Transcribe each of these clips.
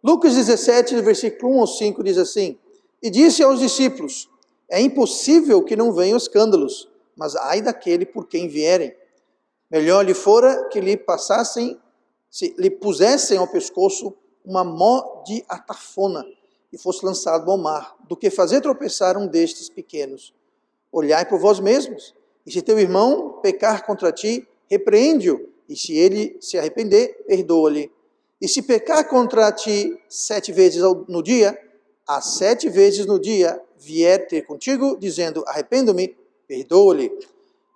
Lucas 17, versículo 1 ao 5, diz assim: E disse aos discípulos: É impossível que não venham escândalos, mas ai daquele por quem vierem. Melhor lhe fora que lhe pusessem ao pescoço uma mó de atafona e fosse lançado ao mar, do que fazer tropeçar um destes pequenos. Olhai por vós mesmos, e se teu irmão pecar contra ti, repreende-o, e se ele se arrepender, perdoa-lhe. E se pecar contra ti 7 vezes no dia, as 7 vezes no dia vier ter contigo, dizendo, arrependo-me, perdoa-lhe.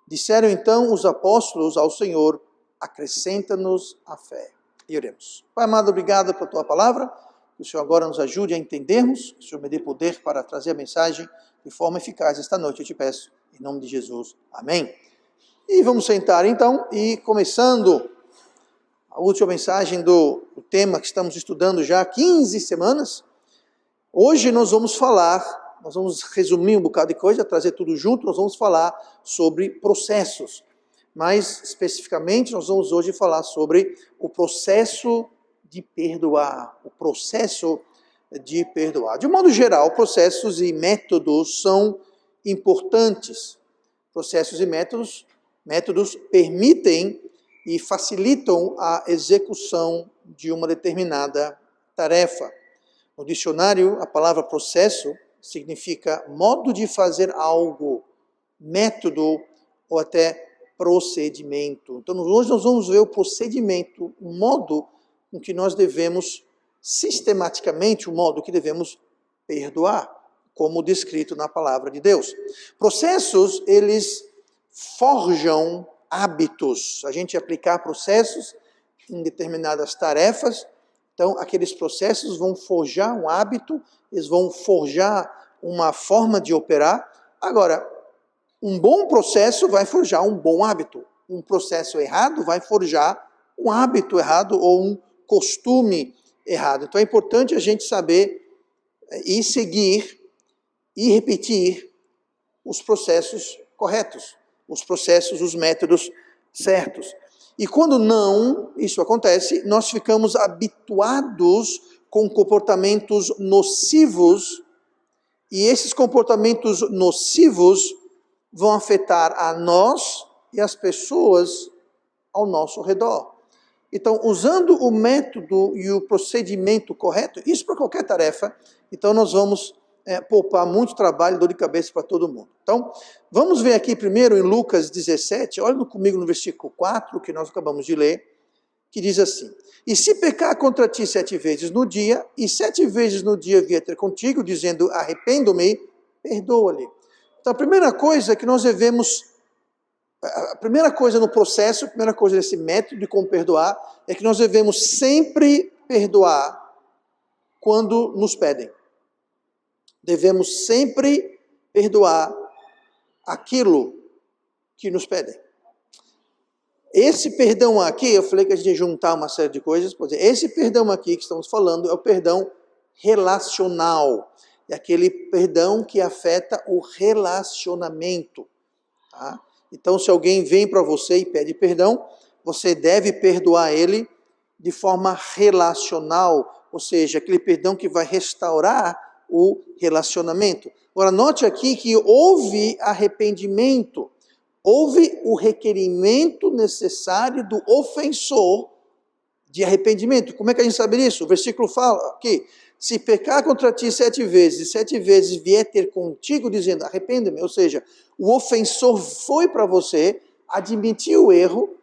Disseram então os apóstolos ao Senhor, acrescenta-nos a fé. E oremos. Pai amado, obrigado pela tua palavra, que o Senhor agora nos ajude a entendermos, que o Senhor me dê poder para trazer a mensagem de forma eficaz esta noite, eu te peço, em nome de Jesus. Amém. E vamos sentar então, e começando a última mensagem do tema que estamos estudando já há 15 semanas, hoje nós vamos resumir um bocado de coisa, trazer tudo junto, nós vamos falar sobre processos. Mais especificamente, nós vamos hoje falar sobre o processo de perdoar, o processo de perdoar. De um modo geral, processos e métodos são importantes. Processos e métodos permitem e facilitam a execução de uma determinada tarefa. No dicionário, a palavra processo significa modo de fazer algo, método ou até procedimento. Então, hoje nós vamos ver o procedimento, o modo com que nós devemos, sistematicamente, o modo que devemos perdoar, como descrito na palavra de Deus. Processos, eles forjam hábitos. A gente aplicar processos em determinadas tarefas, então aqueles processos vão forjar um hábito, eles vão forjar uma forma de operar. Agora, um bom processo vai forjar um bom hábito. Um processo errado vai forjar um hábito errado ou um costume errado. Então é importante a gente saber e seguir e repetir os processos corretos, os processos, os métodos certos. E quando não isso acontece, nós ficamos habituados com comportamentos nocivos, e esses comportamentos nocivos vão afetar a nós e as pessoas ao nosso redor. Então, usando o método e o procedimento correto, isso para qualquer tarefa, então nós vamos poupar muito trabalho e dor de cabeça para todo mundo. Então, vamos ver aqui primeiro em Lucas 17, olha comigo no versículo 4, que nós acabamos de ler, que diz assim: E se pecar contra ti 7 vezes no dia, e 7 vezes no dia vier ter contigo, dizendo, arrependo-me, perdoa-lhe. Então, a primeira coisa que nós devemos, a primeira coisa no processo, a primeira coisa nesse método de como perdoar, é que nós devemos sempre perdoar quando nos pedem. Devemos sempre perdoar aquilo que nos pedem. Esse perdão aqui, eu falei que a gente ia juntar uma série de coisas, esse perdão aqui que estamos falando é o perdão relacional. É aquele perdão que afeta o relacionamento. Tá? Então, se alguém vem para você e pede perdão, você deve perdoar ele de forma relacional, ou seja, aquele perdão que vai restaurar o relacionamento. Agora, note aqui que houve arrependimento, houve o requerimento necessário do ofensor de arrependimento. Como é que a gente sabe isso? O versículo fala aqui, se pecar contra ti 7 vezes, 7 vezes vier ter contigo dizendo, arrependa-me, ou seja, o ofensor foi para você, admitiu o erro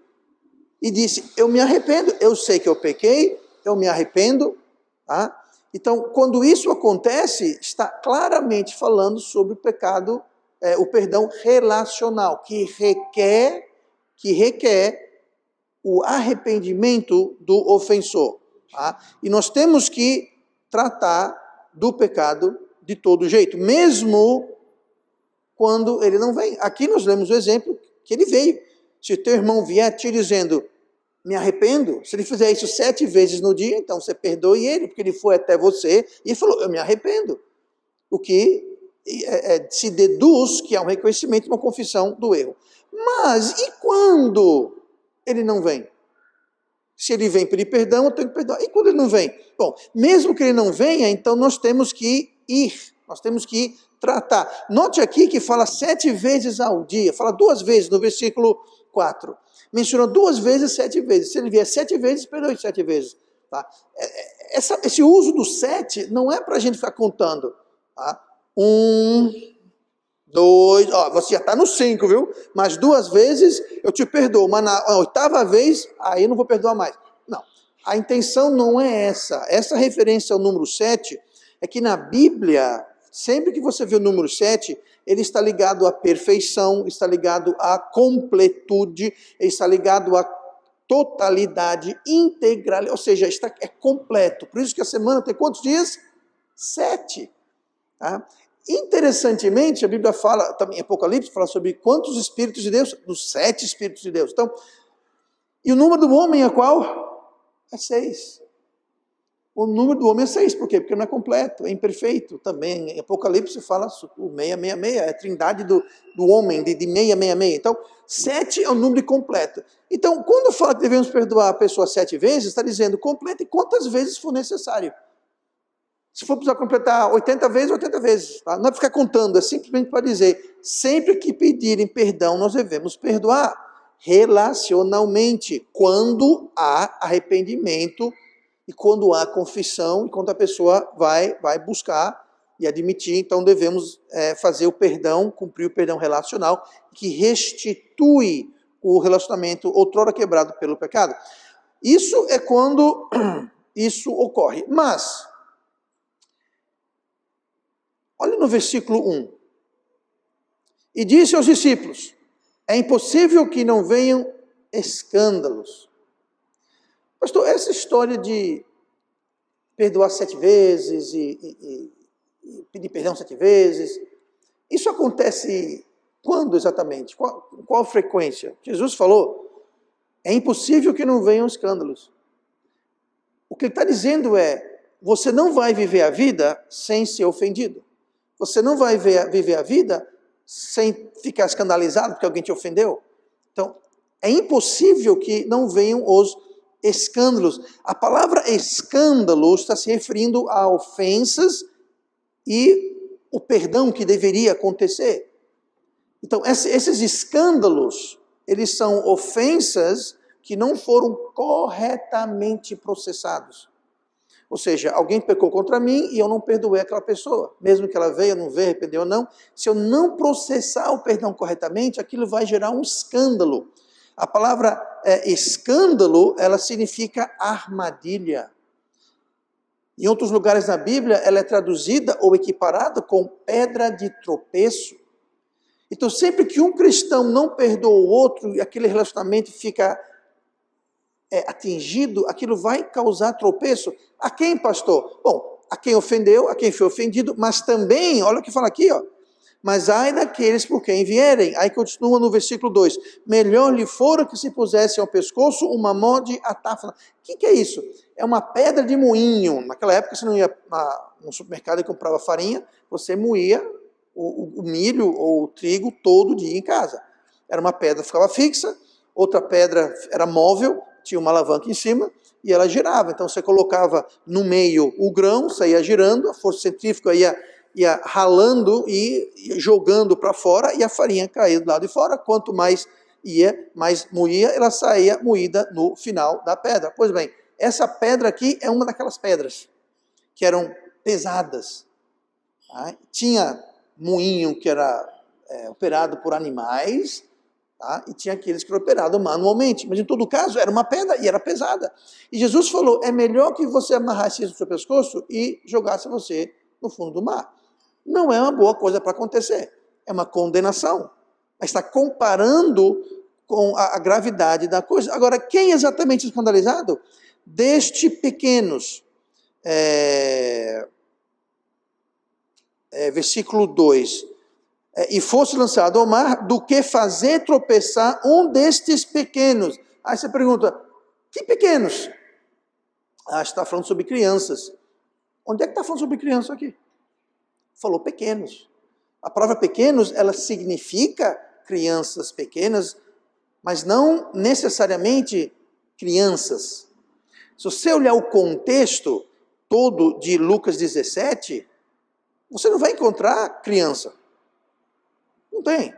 e disse, eu me arrependo, eu sei que eu pequei, eu me arrependo, tá? Então, quando isso acontece, está claramente falando sobre o pecado, o perdão relacional, que requer o arrependimento do ofensor. Tá? E nós temos que tratar do pecado de todo jeito, mesmo quando ele não vem. Aqui nós lemos o exemplo que ele veio. Se o teu irmão vier te dizendo, me arrependo, se ele fizer isso 7 vezes no dia, então você perdoe ele, porque ele foi até você e falou, eu me arrependo. O que se deduz que há um reconhecimento, uma confissão do erro. Mas e quando ele não vem? Se ele vem pedir perdão, eu tenho que perdoar. E quando ele não vem? Bom, mesmo que ele não venha, então nós temos que ir, nós temos que tratar. Note aqui que fala 7 vezes ao dia, fala 2 vezes no versículo 4. Mencionou 2 vezes, 7 vezes. Se ele vier 7 vezes, perdoe 7 vezes. Tá? Esse uso do 7 não é para a gente ficar contando. Tá? 1, 2, ó, você já está no 5, viu? Mas 2 vezes eu te perdoo, mas na 8ª vez, aí eu não vou perdoar mais. Não, a intenção não é essa. Essa referência ao número 7 é que na Bíblia, sempre que você vê o número 7, ele está ligado à perfeição, está ligado à completude, ele está ligado à totalidade, integral, ou seja, é completo. Por isso que a semana tem quantos dias? 7. Tá? Interessantemente, a Bíblia fala, também em Apocalipse, fala sobre quantos Espíritos de Deus? Dos 7 Espíritos de Deus. Então, e o número do homem é qual? É 6. O número do homem é 6, por quê? Porque não é completo, é imperfeito. Também em Apocalipse fala o 666, é a trindade do homem, de 666. Então, 7 é o número completo. Então, quando fala que devemos perdoar a pessoa 7 vezes, está dizendo complete quantas vezes for necessário. Se for precisar completar 80 vezes, 80 vezes. Tá? Não é ficar contando, é simplesmente para dizer, sempre que pedirem perdão, nós devemos perdoar relacionalmente, quando há arrependimento, e quando há confissão, e quando a pessoa vai buscar e admitir, então devemos fazer o perdão, cumprir o perdão relacional, que restitui o relacionamento outrora quebrado pelo pecado. Isso é quando isso ocorre. Mas, olha no versículo 1. E disse aos discípulos, é impossível que não venham escândalos. Pastor, essa história de perdoar 7 vezes e pedir perdão 7 vezes, isso acontece quando exatamente? Qual frequência? Jesus falou, é impossível que não venham escândalos. O que ele está dizendo é, você não vai viver a vida sem ser ofendido. Você não vai viver a vida sem ficar escandalizado porque alguém te ofendeu. Então, é impossível que não venham os escândalos. A palavra escândalo está se referindo a ofensas e o perdão que deveria acontecer. Então, esses escândalos, eles são ofensas que não foram corretamente processados. Ou seja, alguém pecou contra mim e eu não perdoei aquela pessoa. Mesmo que ela veja, não veja, arrependeu ou não. Se eu não processar o perdão corretamente, aquilo vai gerar um escândalo. A palavra escândalo, ela significa armadilha. Em outros lugares na Bíblia, ela é traduzida ou equiparada com pedra de tropeço. Então, sempre que um cristão não perdoa o outro e aquele relacionamento fica atingido, aquilo vai causar tropeço. A quem, pastor? Bom, a quem ofendeu, a quem foi ofendido, mas também, olha o que fala aqui, ó. Mas ai daqueles por quem vierem. Aí continua no versículo 2. Melhor lhe fora que se pusesse ao pescoço uma mó de atáfana. O que é isso? É uma pedra de moinho. Naquela época você não ia no supermercado e comprava farinha, você moía o milho ou o trigo todo dia em casa. Era uma pedra que ficava fixa, outra pedra era móvel, tinha uma alavanca em cima e ela girava. Então você colocava no meio o grão, saía girando, a força centrífuga ia ralando e jogando para fora e a farinha caía do lado de fora. Quanto mais ia, mais moía, ela saía moída no final da pedra. Pois bem, essa pedra aqui é uma daquelas pedras que eram pesadas. Tá? Tinha moinho que era operado por animais, tá? E tinha aqueles que eram operados manualmente. Mas em todo caso era uma pedra e era pesada. E Jesus falou, é melhor que você amarrasse isso no seu pescoço e jogasse você no fundo do mar. Não é uma boa coisa para acontecer. É uma condenação. Mas está comparando com a gravidade da coisa. Agora, quem é exatamente escandalizado? Deste pequenos. Versículo 2. E fosse lançado ao mar, do que fazer tropeçar um destes pequenos. Aí você pergunta, que pequenos? Está falando sobre crianças. Onde é que está falando sobre criança aqui? Falou pequenos. A palavra pequenos, ela significa crianças pequenas, mas não necessariamente crianças. Se você olhar o contexto, todo de Lucas 17, você não vai encontrar criança. Não tem.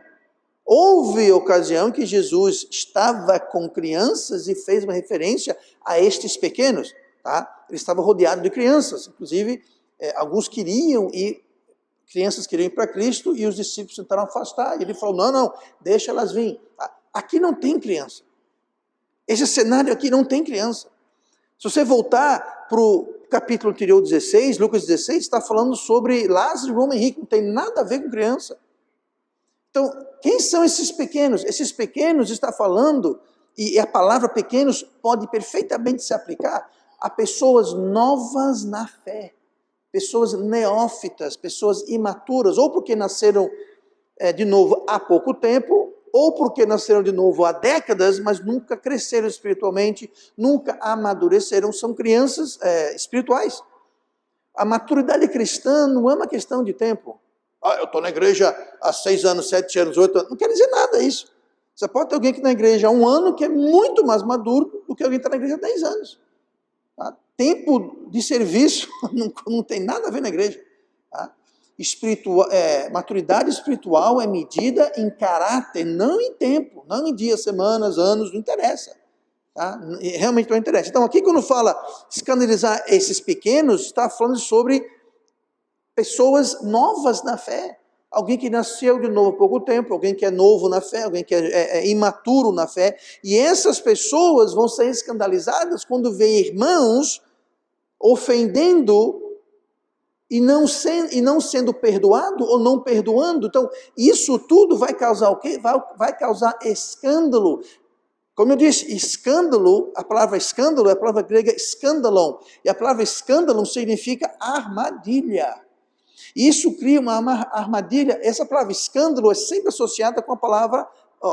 Houve ocasião que Jesus estava com crianças e fez uma referência a estes pequenos. Tá? Ele estava rodeado de crianças. Inclusive, alguns queriam ir, crianças queriam ir para Cristo e os discípulos tentaram afastar. E ele falou, não, deixa elas vir. Tá? Aqui não tem criança. Esse cenário aqui não tem criança. Se você voltar para o capítulo anterior 16, Lucas 16, está falando sobre Lázaro e o homem rico, não tem nada a ver com criança. Então, quem são esses pequenos? Esses pequenos está falando, e a palavra pequenos pode perfeitamente se aplicar a pessoas novas na fé, pessoas neófitas, pessoas imaturas, ou porque nasceram de novo há pouco tempo, ou porque nasceram de novo há décadas, mas nunca cresceram espiritualmente, nunca amadureceram, são crianças espirituais. A maturidade cristã não é uma questão de tempo. Eu estou na igreja há 6 anos, 7 anos, 8 anos, não quer dizer nada isso. Você pode ter alguém que está na igreja há 1 ano que é muito mais maduro do que alguém que está na igreja há 10 anos. Tá? Tempo de serviço não tem nada a ver na igreja. Tá? Maturidade espiritual é medida em caráter, não em tempo, não em dias, semanas, anos, não interessa. Tá? Realmente não interessa. Então aqui quando fala escandalizar esses pequenos, está falando sobre pessoas novas na fé. Alguém que nasceu de novo há pouco tempo, alguém que é novo na fé, alguém que é imaturo na fé. E essas pessoas vão ser escandalizadas quando vê irmãos ofendendo e não sendo perdoado ou não perdoando. Então, isso tudo vai causar o quê? Vai causar escândalo. Como eu disse, escândalo, a palavra escândalo é a palavra grega escandalon. E a palavra escândalo significa armadilha. Isso cria uma armadilha. Essa palavra escândalo é sempre associada com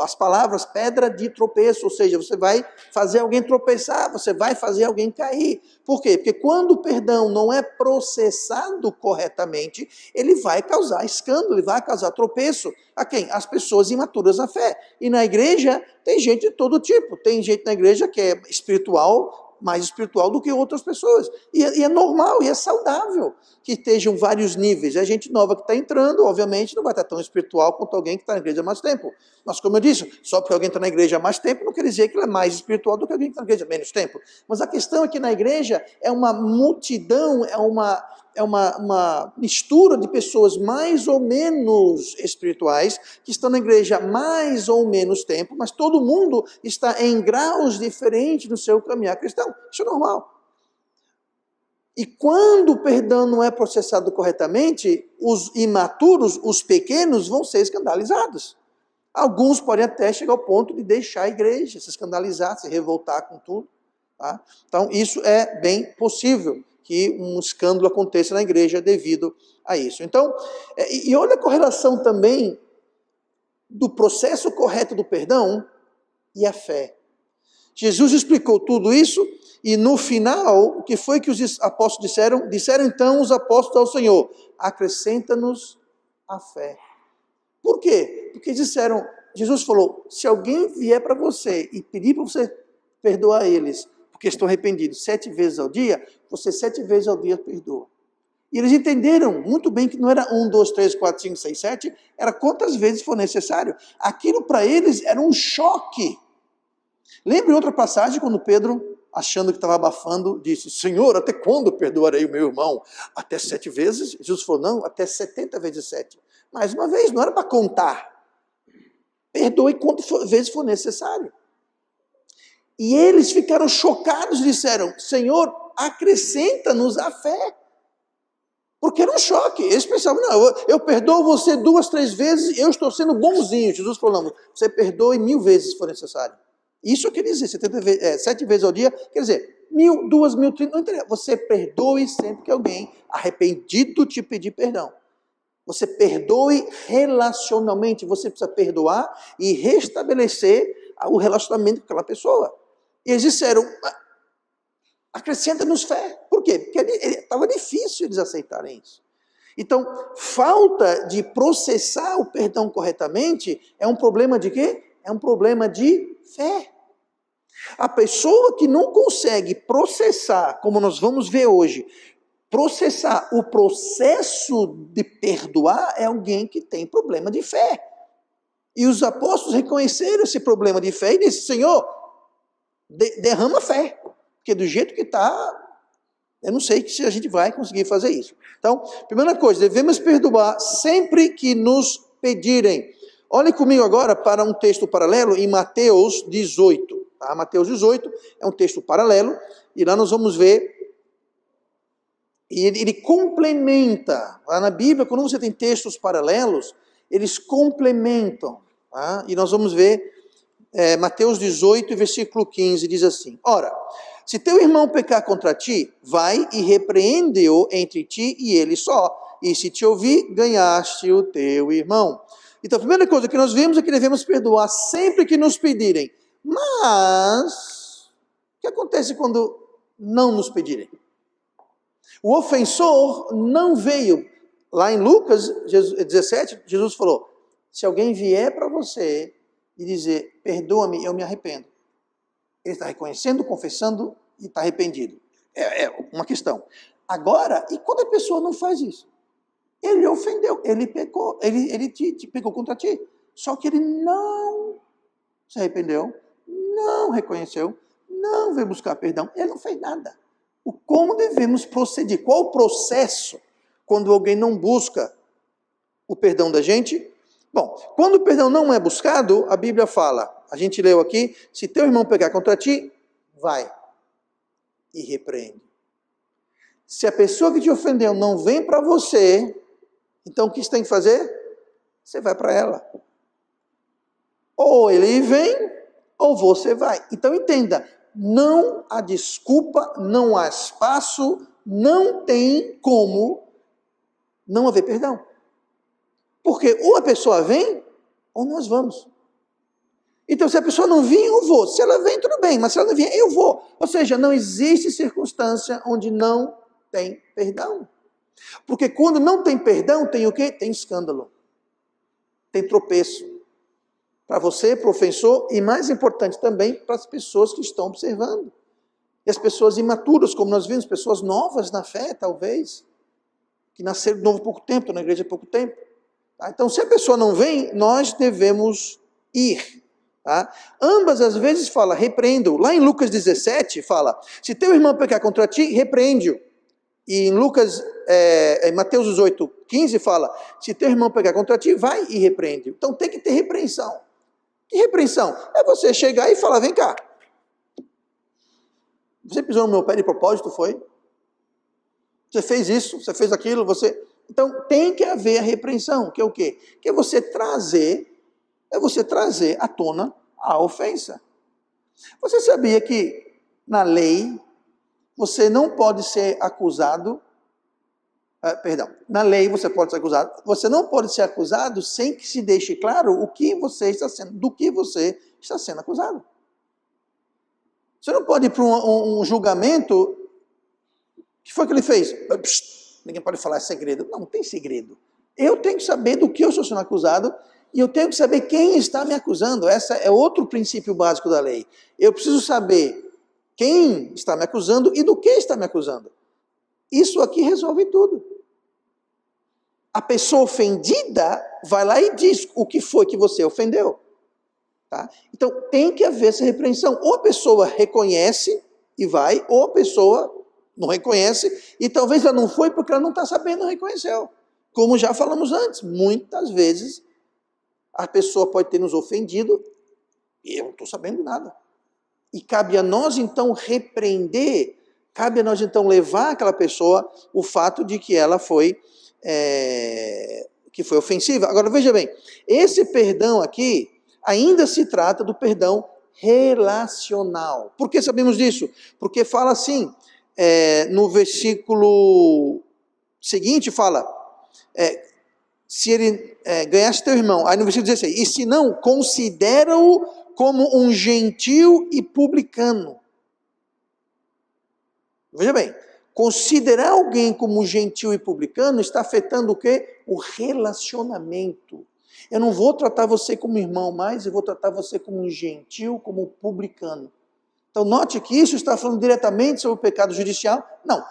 as palavras pedra de tropeço, ou seja, você vai fazer alguém tropeçar, você vai fazer alguém cair. Por quê? Porque quando o perdão não é processado corretamente, ele vai causar escândalo, ele vai causar tropeço. A quem? As pessoas imaturas na fé. E na igreja tem gente de todo tipo. Tem gente na igreja que é espiritual, mais espiritual do que outras pessoas. E é normal, e é saudável que estejam vários níveis. A gente nova que está entrando, obviamente, não vai estar tão espiritual quanto alguém que está na igreja há mais tempo. Mas, como eu disse, só porque alguém está na igreja há mais tempo, não quer dizer que ele é mais espiritual do que alguém que está na igreja há menos tempo. Mas a questão é que na igreja é uma multidão, é uma mistura de pessoas mais ou menos espirituais, que estão na igreja há mais ou menos tempo, mas todo mundo está em graus diferentes no seu caminhar cristão. Isso é normal. E quando o perdão não é processado corretamente, os imaturos, os pequenos, vão ser escandalizados. Alguns podem até chegar ao ponto de deixar a igreja, se escandalizar, se revoltar com tudo. Tá? Então, isso é bem possível que um escândalo aconteça na igreja devido a isso. Então, e olha a correlação também do processo correto do perdão e a fé. Jesus explicou tudo isso e no final, o que foi que os apóstolos disseram? Disseram então os apóstolos ao Senhor, acrescenta-nos a fé. Por quê? Porque disseram, Jesus falou, se alguém vier para você e pedir para você perdoar eles, porque estão arrependidos 7 vezes ao dia, você 7 vezes ao dia perdoa. E eles entenderam muito bem que não era 1, 2, 3, 4, 5, 6, 7, era quantas vezes for necessário. Aquilo para eles era um choque. Lembra em outra passagem, quando Pedro, achando que estava abafando, disse, Senhor, até quando perdoarei o meu irmão? Até 7 vezes? Jesus falou, não, até 70 vezes 7. Mais uma vez, não era para contar. Perdoe quantas vezes for necessário. E eles ficaram chocados e disseram, Senhor, acrescenta-nos a fé. Porque era um choque. Eles pensavam, não, eu perdoo você 2, 3 vezes, eu estou sendo bonzinho. Jesus falou, não, você perdoe 1000 vezes se for necessário. Isso quer dizer, 7 vezes ao dia, quer dizer, 1000, 2000, 30, não interessa. Você perdoe sempre que alguém arrependido te pedir perdão. Você perdoe relacionalmente, você precisa perdoar e restabelecer o relacionamento com aquela pessoa. E eles disseram, acrescenta-nos fé. Por quê? Porque estava difícil eles aceitarem isso. Então, falta de processar o perdão corretamente é um problema de quê? É um problema de fé. A pessoa que não consegue processar, como nós vamos ver hoje, processar. O processo de perdoar é alguém que tem problema de fé. E os apóstolos reconheceram esse problema de fé e disseram: Senhor, derrama fé, porque do jeito que está, eu não sei se a gente vai conseguir fazer isso. Então, primeira coisa, devemos perdoar sempre que nos pedirem. Olhem comigo agora para um texto paralelo em Mateus 18. Tá? Mateus 18 é um texto paralelo, e lá nós vamos ver, e ele complementa. Lá na Bíblia, quando você tem textos paralelos, eles complementam. Tá? E nós vamos ver Mateus 18, versículo 15, diz assim: Ora, se teu irmão pecar contra ti, vai e repreende-o entre ti e ele só, e se te ouvir, ganhaste o teu irmão. Então, a primeira coisa que nós vemos é que devemos perdoar sempre que nos pedirem. Mas, o que acontece quando não nos pedirem? O ofensor não veio. Lá em Lucas 17, Jesus falou: se alguém vier para você e dizer, perdoa-me, eu me arrependo. Ele está reconhecendo, confessando e está arrependido. É uma questão. Agora, e quando a pessoa não faz isso? Ele ofendeu, ele pecou, ele te pecou contra ti. Só que ele não se arrependeu, não reconheceu, não veio buscar perdão, ele não fez nada. Como devemos proceder? Qual o processo quando alguém não busca o perdão da gente? Bom, quando o perdão não é buscado, a Bíblia fala, a gente leu aqui, se teu irmão pecar contra ti, vai e repreende. Se a pessoa que te ofendeu não vem para você, então o que você tem que fazer? Você vai para ela. Ou ele vem, ou você vai. Então entenda, não há desculpa, não há espaço, não tem como não haver perdão. Porque ou a pessoa vem, ou nós vamos. Então, se a pessoa não vir, eu vou. Se ela vem, tudo bem, mas se ela não vier, eu vou. Ou seja, não existe circunstância onde não tem perdão. Porque quando não tem perdão, tem o quê? Tem escândalo. Tem tropeço. Para você, para o ofensor, e mais importante também, para as pessoas que estão observando. E as pessoas imaturas, como nós vimos, pessoas novas na fé, talvez, que nasceram de novo há pouco tempo, estão na igreja há pouco tempo. Tá? Então, se a pessoa não vem, nós devemos ir. Tá? Ambas as vezes fala, repreendo. Lá em Lucas 17 fala, se teu irmão pecar contra ti, repreende-o. E em Mateus 18, 15 fala, se teu irmão pecar contra ti, vai e repreende. Então tem que ter repreensão. Que repreensão? É você chegar e falar, vem cá. Você pisou no meu pé de propósito, foi? Você fez isso, você fez aquilo, você... Então tem que haver a repreensão, que é o quê? Que é você trazer à tona a ofensa. Você sabia que na lei você não pode ser acusado, na lei você pode ser acusado, você não pode ser acusado sem que se deixe claro do que você está sendo acusado. Você não pode ir para um julgamento, o que foi que ele fez? Psst, ninguém pode falar segredo. Não tem segredo. Eu tenho que saber do que eu estou sendo acusado e eu tenho que saber quem está me acusando. Esse é outro princípio básico da lei. Eu preciso saber quem está me acusando e do que está me acusando. Isso aqui resolve tudo. A pessoa ofendida vai lá e diz o que foi que você ofendeu. Tá? Então tem que haver essa repreensão. Ou a pessoa reconhece e vai, ou a pessoa não reconhece e talvez ela não foi porque ela não está sabendo, não reconheceu. Como já falamos antes, muitas vezes a pessoa pode ter nos ofendido e eu não estou sabendo nada. E cabe a nós então repreender, cabe a nós então levar aquela pessoa o fato de que ela foi ofensiva. Agora veja bem, esse perdão aqui ainda se trata do perdão relacional. Por que sabemos disso? Porque fala assim, no versículo seguinte fala, se ele ganhasse teu irmão, aí no versículo 16, e se não, considera-o como um gentil e publicano. Veja bem, considerar alguém como gentil e publicano está afetando o quê? O relacionamento. Eu não vou tratar você como irmão mais, eu vou tratar você como um gentil, como um publicano. Então note que isso está falando diretamente sobre o pecado judicial? Não.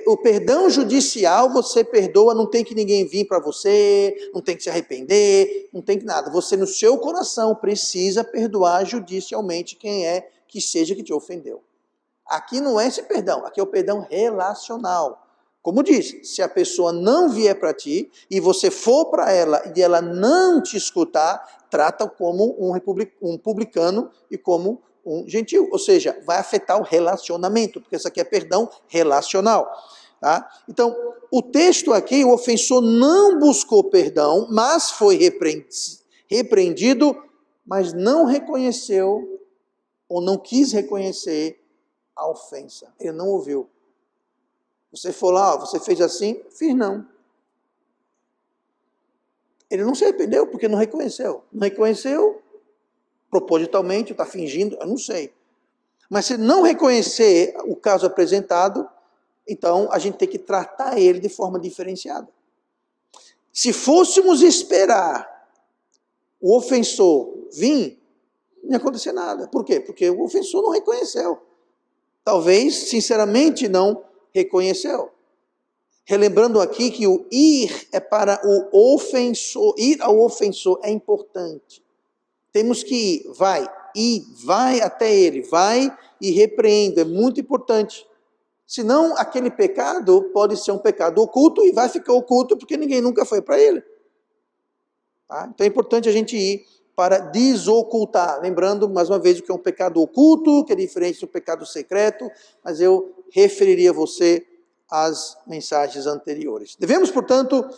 O perdão judicial você perdoa, não tem que ninguém vir para você, não tem que se arrepender, não tem que nada. Você no seu coração precisa perdoar judicialmente quem é que seja que te ofendeu. Aqui não é esse perdão, aqui é o perdão relacional. Como disse, se a pessoa não vier para ti e você for para ela e ela não te escutar, trata como um publicano e como um gentil. Ou seja, vai afetar o relacionamento, porque isso aqui é perdão relacional. Tá? Então, o texto aqui, o ofensor não buscou perdão, mas foi repreendido, mas não reconheceu ou não quis reconhecer a ofensa. Ele não ouviu. Você for lá, você fez assim? Fiz não. Ele não se arrependeu porque não reconheceu. Não reconheceu propositalmente, está fingindo, eu não sei. Mas se não reconhecer o caso apresentado, então a gente tem que tratar ele de forma diferenciada. Se fôssemos esperar o ofensor vir, não ia acontecer nada. Por quê? Porque o ofensor não reconheceu. Talvez, sinceramente, não reconheceu. Relembrando aqui que o ir é para o ofensor, ir ao ofensor é importante. Temos que ir, vai até ele, vai e repreenda, é muito importante. Senão, aquele pecado pode ser um pecado oculto e vai ficar oculto porque ninguém nunca foi para ele. Tá? Então é importante a gente ir para desocultar. Lembrando, mais uma vez, o que é um pecado oculto, que é diferente do pecado secreto, mas eu referiria você às mensagens anteriores. Devemos, portanto,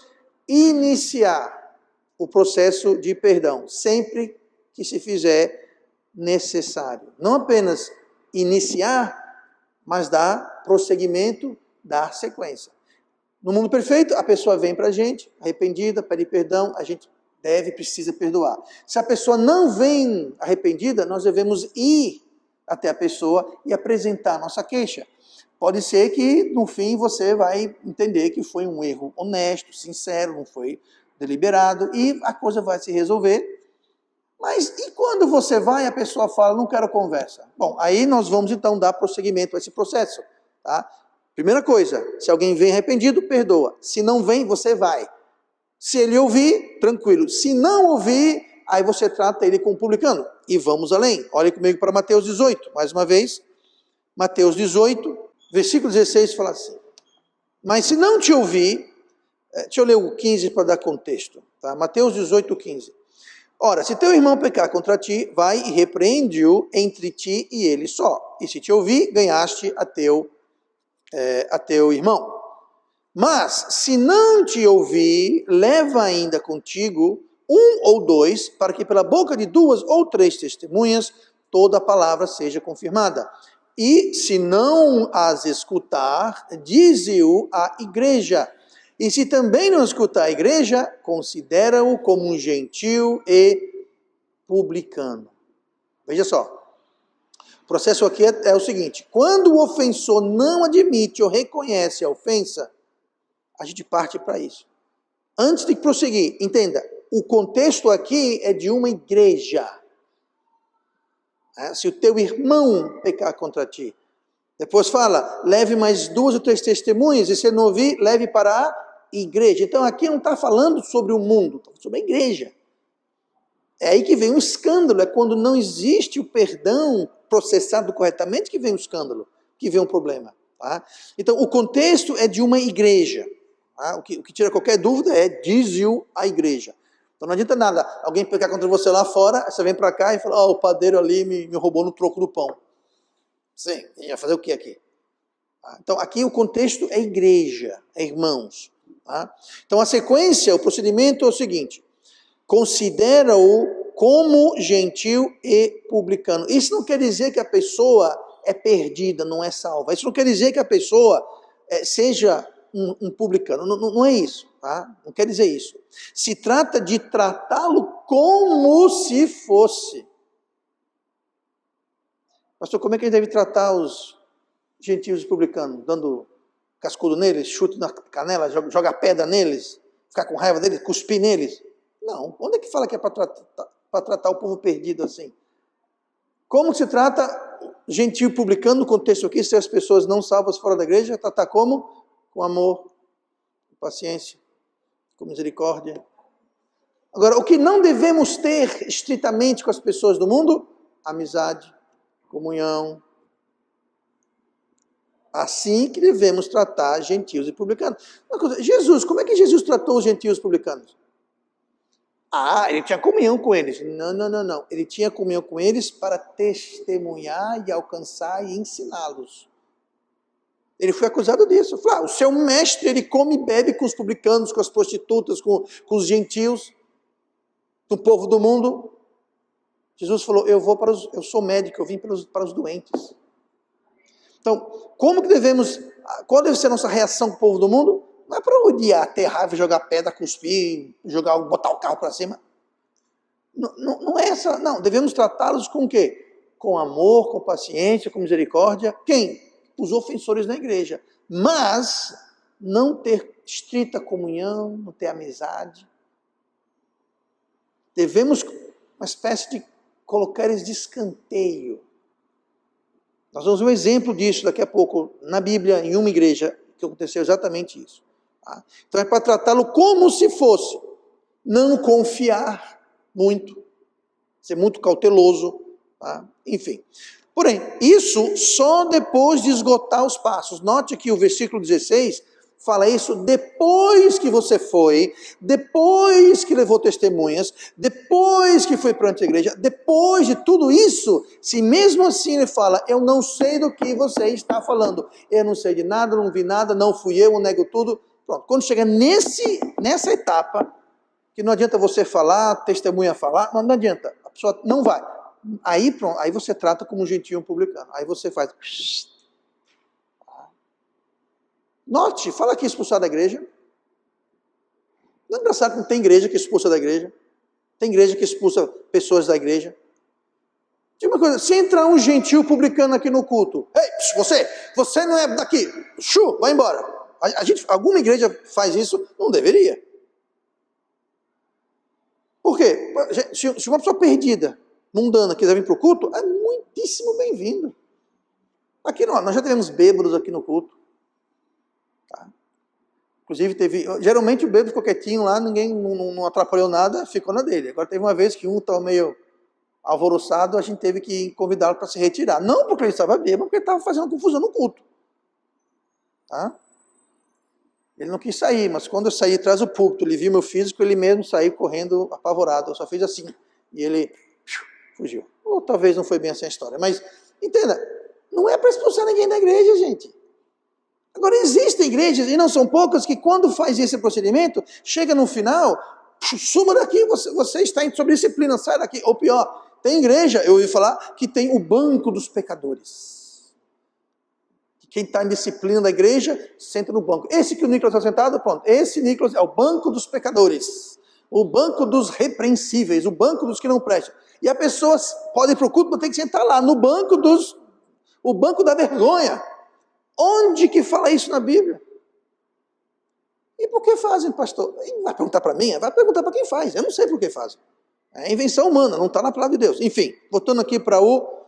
iniciar o processo de perdão, sempre que se fizer necessário. Não apenas iniciar, mas dar prosseguimento, dar sequência. No mundo perfeito, a pessoa vem para a gente, arrependida, pede perdão, a gente precisa perdoar. Se a pessoa não vem arrependida, nós devemos ir até a pessoa e apresentar a nossa queixa. Pode ser que, no fim, você vai entender que foi um erro honesto, sincero, não foi deliberado, e a coisa vai se resolver. Mas e quando você vai e a pessoa fala, não quero conversa? Bom, aí nós vamos então dar prosseguimento a esse processo. Tá? Primeira coisa, se alguém vem arrependido, perdoa. Se não vem, você vai. Se ele ouvir, tranquilo. Se não ouvir, aí você trata ele como publicano. E vamos além. Olhe comigo para Mateus 18, mais uma vez. Mateus 18, versículo 16 fala assim. Mas se não te ouvir, deixa eu ler o 15 para dar contexto. Tá? Mateus 18, 15. Ora, se teu irmão pecar contra ti, vai e repreende-o entre ti e ele só. E se te ouvir, ganhaste a teu irmão. Mas, se não te ouvir, leva ainda contigo um ou dois, para que pela boca de 2 ou 3 testemunhas, toda a palavra seja confirmada. E, se não as escutar, dize-o à igreja. E se também não escutar a igreja, considera-o como um gentil e publicano. Veja só. O processo aqui é o seguinte. Quando o ofensor não admite ou reconhece a ofensa, a gente parte para isso. Antes de prosseguir, entenda. O contexto aqui é de uma igreja. Se o teu irmão pecar contra ti. Depois fala, leve mais 2 ou 3 testemunhas. E se não ouvir, leve para a igreja. Então aqui não está falando sobre o mundo, está falando sobre a igreja. É aí que vem o escândalo, é quando não existe o perdão processado corretamente que vem o escândalo, que vem o problema. Tá? Então o contexto é de uma igreja. Tá? O que tira qualquer dúvida é, diz-o a igreja. Então não adianta nada, alguém pecar contra você lá fora, você vem para cá e fala, o padeiro ali me roubou no troco do pão. Sim, ia fazer o que aqui? Tá? Então aqui o contexto é igreja, é irmãos. Tá? Então a sequência, o procedimento é o seguinte, considera-o como gentil e publicano. Isso não quer dizer que a pessoa é perdida, não é salva. Isso não quer dizer que a pessoa seja um publicano. Não é isso. Tá? Não quer dizer isso. Se trata de tratá-lo como se fosse. Pastor, como é que a gente deve tratar os gentios e publicanos? Dando cascudo neles, chute na canela, joga pedra neles, ficar com raiva deles, cuspir neles? Não. Onde é que fala que é para tratar o povo perdido assim? Como se trata Gentio publicano, no contexto aqui, se as pessoas não salvas fora da igreja, tratar como? Com amor, com paciência, com misericórdia. Agora, o que não devemos ter estritamente com as pessoas do mundo? Amizade, comunhão. Assim que devemos tratar gentios e publicanos. Jesus, como é que Jesus tratou os gentios e publicanos? Ele tinha comunhão com eles. Não. Ele tinha comunhão com eles para testemunhar e alcançar e ensiná-los. Ele foi acusado disso. Falou, o seu mestre, ele come e bebe com os publicanos, com as prostitutas, com os gentios, com o povo do mundo. Jesus falou, eu sou médico, eu vim para os doentes. Então, qual deve ser a nossa reação com o povo do mundo? Não é para odiar, ter raiva, jogar pedra, cuspir, botar o carro para cima. Não é essa, não. Devemos tratá-los com o quê? Com amor, com paciência, com misericórdia. Quem? Os ofensores na igreja. Mas não ter estrita comunhão, não ter amizade. Devemos, uma espécie de colocar eles de escanteio. Nós vamos ver um exemplo disso daqui a pouco, na Bíblia, em uma igreja, que aconteceu exatamente isso. Tá? Então é para tratá-lo como se fosse. Não confiar muito, ser muito cauteloso, tá? Enfim. Porém, isso só depois de esgotar os passos. Note que o versículo 16 fala isso depois que você foi, depois que levou testemunhas, depois que foi perante a igreja, depois de tudo isso, se mesmo assim ele fala, eu não sei do que você está falando, eu não sei de nada, não vi nada, não fui eu nego tudo. Pronto, quando chega nessa etapa, que não adianta você falar, testemunha falar, não adianta, a pessoa não vai. Aí pronto, aí você trata como um gentio publicano, aí você faz... Note, fala que expulsar da igreja. Não é engraçado que não tem igreja que expulsa da igreja. Tem igreja que expulsa pessoas da igreja. Diga uma coisa, se entrar um gentio publicano aqui no culto, ei, você não é daqui, vai embora. Alguma igreja faz isso? Não deveria. Por quê? Se uma pessoa perdida, mundana, quiser vir para o culto, é muitíssimo bem-vindo. Aqui nós já tivemos bêbados aqui no culto. Tá? Inclusive geralmente o bêbado ficou quietinho lá, ninguém não atrapalhou nada, ficou na dele. Agora teve uma vez que um estava meio alvoroçado, a gente teve que convidá-lo para se retirar. Não porque ele estava bêbado, porque ele estava fazendo confusão no culto. Tá? Ele não quis sair, mas quando eu saí atrás do púlpito, ele viu meu físico, ele mesmo saiu correndo apavorado. Eu só fiz assim, e ele fugiu. Ou talvez não foi bem assim a história, mas entenda, não é para expulsar ninguém da igreja, gente. Agora, existem igrejas, e não são poucas, que quando faz esse procedimento, chega no final, suma daqui, você está sob disciplina, sai daqui. Ou pior, tem igreja, eu ouvi falar, que tem o banco dos pecadores. Quem está em disciplina da igreja, senta no banco. Esse que o Nicolas está sentado, pronto. Esse Nicolas é o banco dos pecadores. O banco dos repreensíveis, o banco dos que não prestam. E a pessoa pode ir para o culto, mas tem que sentar lá, no banco o banco da vergonha. Onde que fala isso na Bíblia? E por que fazem, pastor? Vai perguntar para mim? Vai perguntar para quem faz. Eu não sei por que fazem. É invenção humana, não está na palavra de Deus. Enfim, voltando aqui para o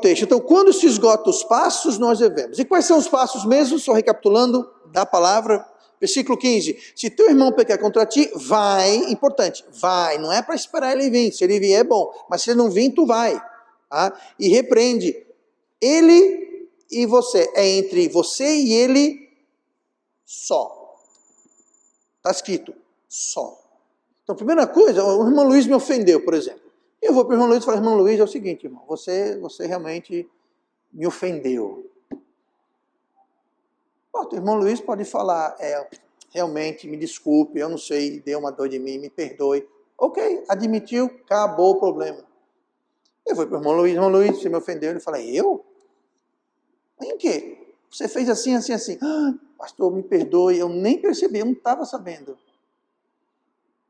texto. Então, quando se esgota os passos, nós devemos. E quais são os passos mesmo? Só recapitulando da palavra. Versículo 15. Se teu irmão pecar contra ti, vai. Importante, vai. Não é para esperar ele vir. Se ele vier, é bom. Mas se ele não vir, tu vai. Tá? E repreende. Ele e você, é entre você e ele só. Está escrito, só. Então, primeira coisa, o irmão Luiz me ofendeu, por exemplo. Eu vou para o irmão Luiz e falo, irmão Luiz, é o seguinte, irmão, você realmente me ofendeu. O irmão Luiz pode falar, realmente, me desculpe, eu não sei, deu uma dor de mim, me perdoe. Ok, admitiu, acabou o problema. Eu vou para o irmão Luiz, você me ofendeu. Ele fala, eu? Em quê? Você fez assim, assim, assim. Pastor, me perdoe, eu nem percebi, eu não estava sabendo.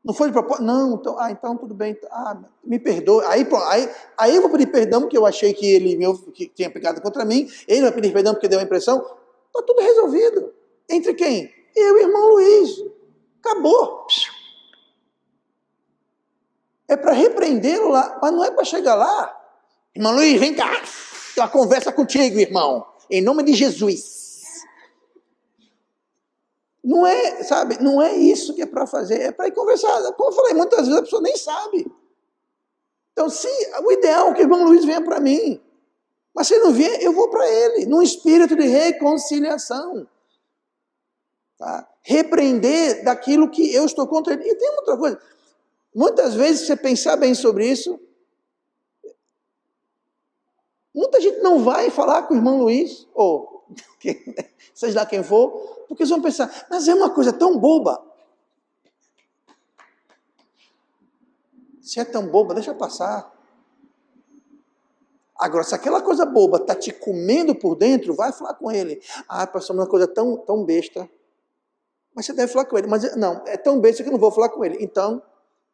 Não foi de propósito? Não, então tudo bem. Me perdoe. Aí eu vou pedir perdão porque eu achei que ele que tinha pecado contra mim. Ele vai pedir perdão porque deu a impressão. Está tudo resolvido. Entre quem? Eu e o irmão Luiz. Acabou. É para repreendê-lo lá, mas não é para chegar lá Irmão Luiz, vem cá. Tem uma conversa contigo, irmão. Em nome de Jesus. Não é, sabe, não é isso que é para fazer. É para ir conversar. Como eu falei, muitas vezes a pessoa nem sabe. Então, o ideal é que o irmão Luiz venha para mim. Mas se não vier, eu vou para ele. Num espírito de reconciliação. Tá? Repreender daquilo que eu estou contra ele. E tem outra coisa. Muitas vezes, se você pensar bem sobre isso, muita gente não vai falar com o irmão Luiz, ou seja lá quem for, porque eles vão pensar, mas é uma coisa tão boba. Se é tão boba, deixa passar. Agora, se aquela coisa boba está te comendo por dentro, vai falar com ele. Ah, pastor, uma coisa tão besta. Mas você deve falar com ele. Mas não, é tão besta que eu não vou falar com ele. Então,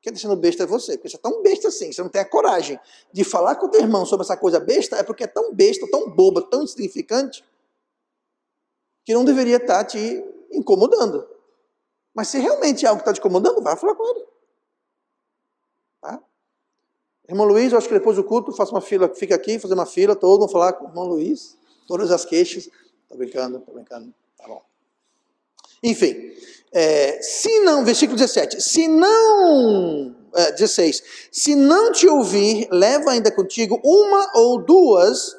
quem está sendo besta é você, porque você é tão besta assim, você não tem a coragem de falar com o teu irmão sobre essa coisa besta, é porque é tão besta, tão boba, tão insignificante, que não deveria estar te incomodando. Mas se realmente é algo que está te incomodando, vai falar com ele. Tá? Irmão Luiz, eu acho que depois do culto, faça uma fila, fica aqui, fazer uma fila, todos vão falar com o irmão Luiz, todas as queixas. Estou brincando, tá bom. Enfim, se não, versículo 17, 16, se não te ouvir, leva ainda contigo uma ou duas,